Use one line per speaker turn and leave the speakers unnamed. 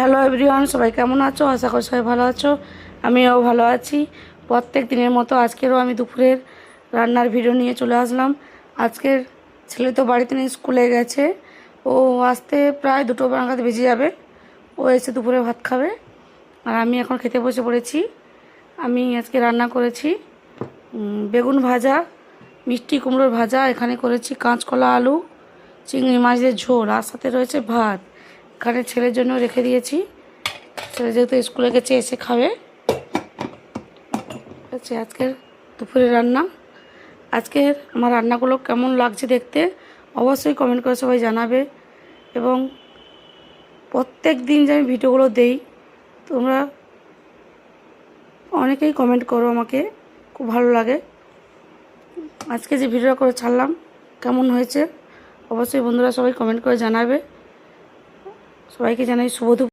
Hello everyone, সবাই কেমন আছো? আশা করি সবাই ভালো আছো। আমিও ভালো আছি। প্রত্যেক দিনের মতো আজকেরও আমি দুপুরের রান্নার ভিডিও নিয়ে চলে আসলাম। আজকের ছেলে তো বাড়িতে নেই, স্কুলে গেছে। ও আসতে প্রায় 2টো নাগাদ বেজে যাবে। ও এসে দুপুরে ভাত খাবে, আর আমি এখন খেতে বসে পড়েছি। আমি আজকে রান্না করেছি বেগুন ভাজা, মিষ্টি কুমড়োর ভাজা, এখানে করেছি কাঁচকলা আলু চিংড়ি মাছের ঝোল, আর সাথে রয়েছে ভাত। এখানে ছেলের জন্য রেখে দিয়েছি, ছেলে যেহেতু স্কুলে গেছে এসে খাবে। আচ্ছা, আজকের দুপুরের রান্না। আজকের আমার রান্নাগুলো কেমন লাগছে দেখতে অবশ্যই কমেন্ট করে সবাই জানাবে। এবং প্রত্যেক দিন যে আমি ভিডিওগুলো দেই, তোমরা অনেকেই কমেন্ট করো, আমাকে খুব ভালো লাগে। আজকে যে ভিডিওটা করে ছাড়লাম কেমন হয়েছে অবশ্যই বন্ধুরা সবাই কমেন্ট করে জানাবে। সবাইকে জানাই শুভ দুপুর।